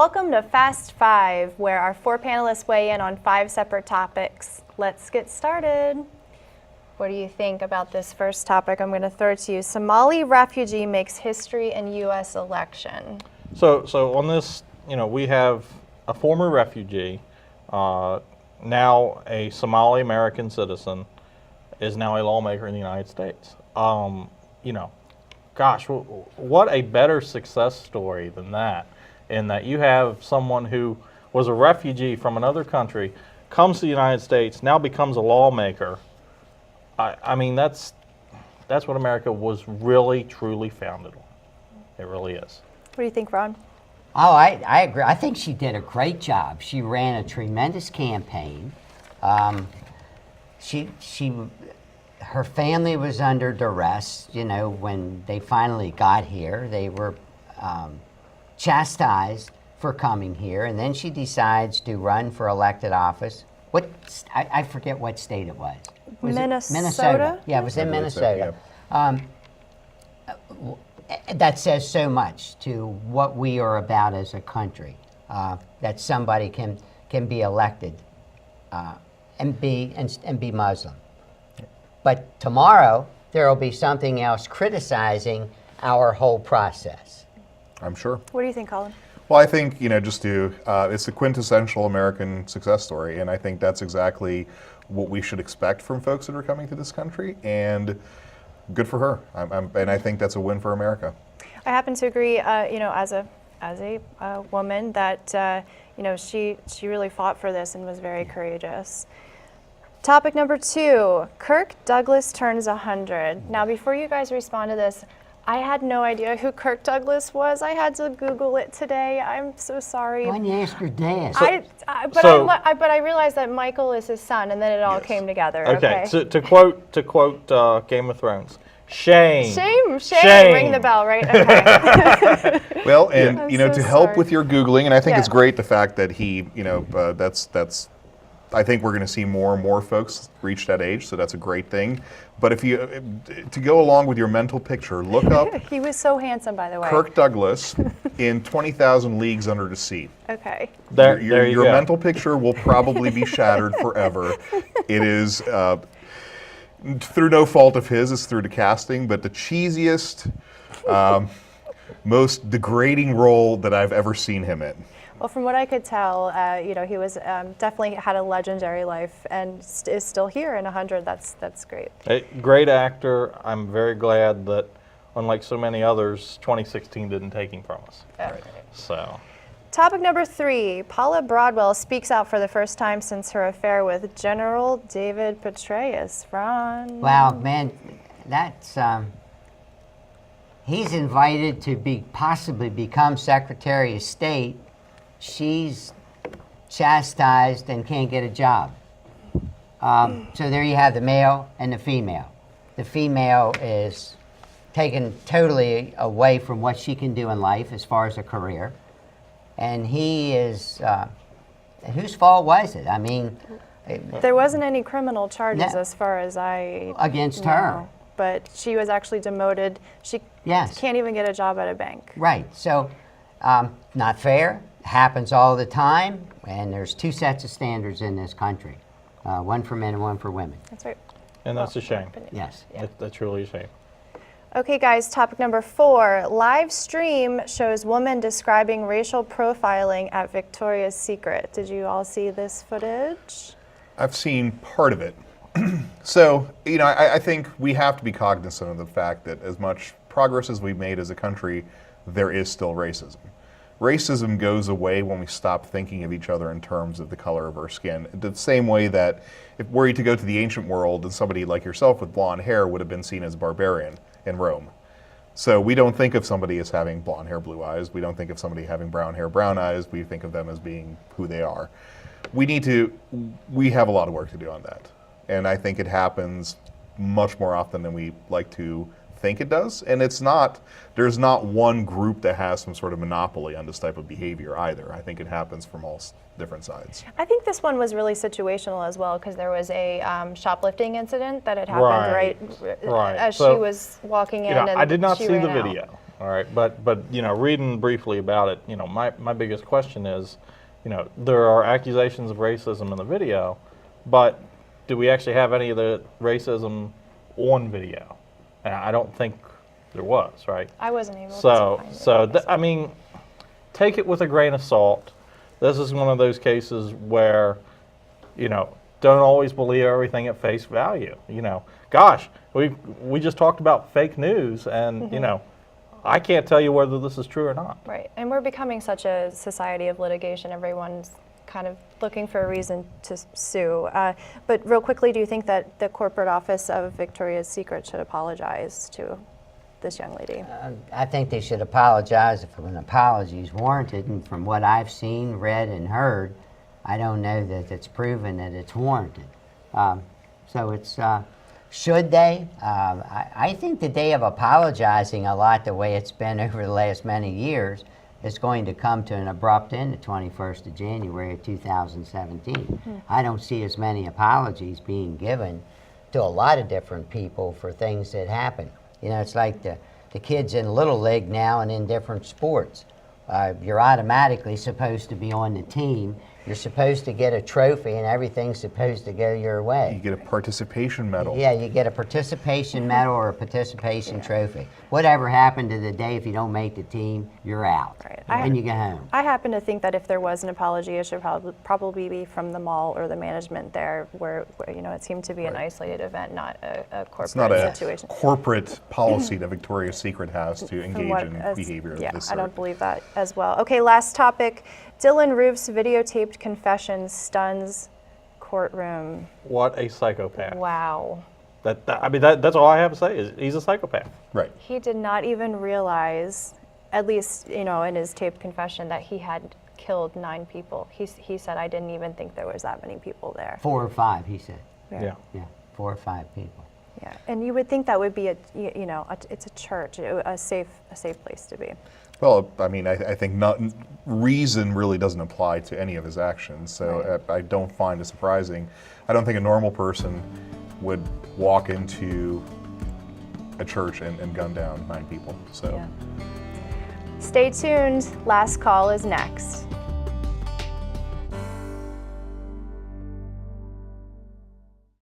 Welcome to Fast Five, where our 4 panelists weigh in on 5 separate topics. Let's get started. What do you think about this first topic? I'm going to throw it to you. Somali refugee makes history in U.S. election. So on this, we have a former refugee, now a Somali American citizen, is now a lawmaker in the United States. Gosh, what a better success story than that, in that you have someone who was a refugee from another country, comes to the United States, now becomes a lawmaker. I mean, that's what America was really, truly founded on. It really is. What do you think, Ron? Oh, I agree. I think she did a great job. She ran a tremendous campaign. Her family was under duress. When they finally got here, they were chastised for coming here, and then she decides to run for elected office. I forget what state it was. Minnesota? Yeah, it was in Minnesota. That says so much to what we are about as a country, that somebody can be elected and be Muslim. But tomorrow there will be something else criticizing our whole process. I'm sure. What do you think, Colin? Well, I think, it's the quintessential American success story, and I think that's exactly what we should expect from folks that are coming to this country, and good for her. And I think that's a win for America. I happen to agree, as a woman, that, she really fought for this and was very courageous. Topic number 2, Kirk Douglas turns 100. Now, before you guys respond to this, I had no idea who Kirk Douglas was. I had to Google it today. I'm so sorry. Why didn't you ask your dad? But I realized that Michael is his son, and then it all came together. Okay. So to quote Game of Thrones, shame. Shame. Ring the bell, right? Okay. Well, and to help with your Googling, and I think it's great the fact that he, that's. I think we're going to see more and more folks reach that age, so that's a great thing. But to go along with your mental picture, look up. He was so handsome, by the way. Kirk Douglas in 20,000 Leagues Under the Sea. Okay. Your mental picture will probably be shattered forever. It is, through no fault of his, it's through the casting, but the cheesiest, most degrading role that I've ever seen him in. Well, from what I could tell, he was definitely had a legendary life and is still here in 100. That's great. A great actor. I'm very glad that, unlike so many others, 2016 didn't take him from us. Right. So. Topic number 3, Paula Broadwell speaks out for the first time since her affair with General David Petraeus. Ron? Wow, man, that's he's invited to possibly become Secretary of State. She's chastised and can't get a job. So there you have the male and the female. The female is taken totally away from what she can do in life as far as a career. And he is, whose fault was it? I mean... There wasn't any criminal charges as far as I against know, her. But she was actually demoted. She can't even get a job at a bank. Right, so not fair. Happens all the time, and there's 2 sets of standards in this country, one for men and one for women. That's right. And that's a shame. Yes. Yeah. That's really a shame. Okay, guys, topic number 4. Live stream shows woman describing racial profiling at Victoria's Secret. Did you all see this footage? I've seen part of it. So, I think we have to be cognizant of the fact that as much progress as we've made as a country, there is still racism. Racism goes away when we stop thinking of each other in terms of the color of our skin. The same way that if were you to go to the ancient world and somebody like yourself with blonde hair would have been seen as a barbarian in Rome. So we don't think of somebody as having blonde hair, blue eyes. We don't think of somebody having brown hair, brown eyes. We think of them as being who they are. We have a lot of work to do on that. And I think it happens much more often than we like to think it does, and there's not one group that has some sort of monopoly on this type of behavior either. I think it happens from all different sides. I think this one was really situational as well, because there was a shoplifting incident that had happened right as she was walking in. I did not see the out. video. All right, but reading briefly about it, my biggest question is, there are accusations of racism in the video, but do we actually have any of the racism on video? And I don't think there was, right? I wasn't able to find it. I mean, take it with a grain of salt. This is one of those cases where, don't always believe everything at face value. Gosh, we just talked about fake news, and I can't tell you whether this is true or not. Right, and we're becoming such a society of litigation. Everyone's kind of looking for a reason to sue. But real quickly, do you think that the corporate office of Victoria's Secret should apologize to this young lady? I think they should apologize if an apology is warranted, and from what I've seen, read, and heard, I don't know that it's proven that it's warranted. So it's, should they? I think the day of apologizing a lot the way it's been over the last many years is going to come to an abrupt end the 21st of January of 2017. I don't see as many apologies being given to a lot of different people for things that happen. It's like the kids in Little League now and in different sports. You're automatically supposed to be on the team. You're supposed to get a trophy, and everything's supposed to go your way. You get a participation medal. Yeah, you get a participation medal or a participation trophy. Whatever happened to the day if you don't make the team, you're out. Right. And you go home. I happen to think that if there was an apology, it should probably be from the mall or the management there, where it seemed to be an isolated event, not a corporate It's not a situation. corporate policy that Victoria's Secret has to engage in behavior of Yeah, this I sort. don't believe that as well. Okay, last topic. Dylann Roof's videotaped confession stuns courtroom. What a psychopath. Wow. That's all I have to say is he's a psychopath. Right. He did not even realize, at least in his taped confession, that he had killed 9 people. He said, I didn't even think there was that many people there. 4 or 5, he said. Yeah. Yeah, 4 or 5 people. Yeah, and you would think that would be it's a church, a safe place to be. Well, I think reason really doesn't apply to any of his actions, so I don't find it surprising. I don't think a normal person would walk into a church and gun down 9 people. So, Yeah. Stay tuned. Last call is next.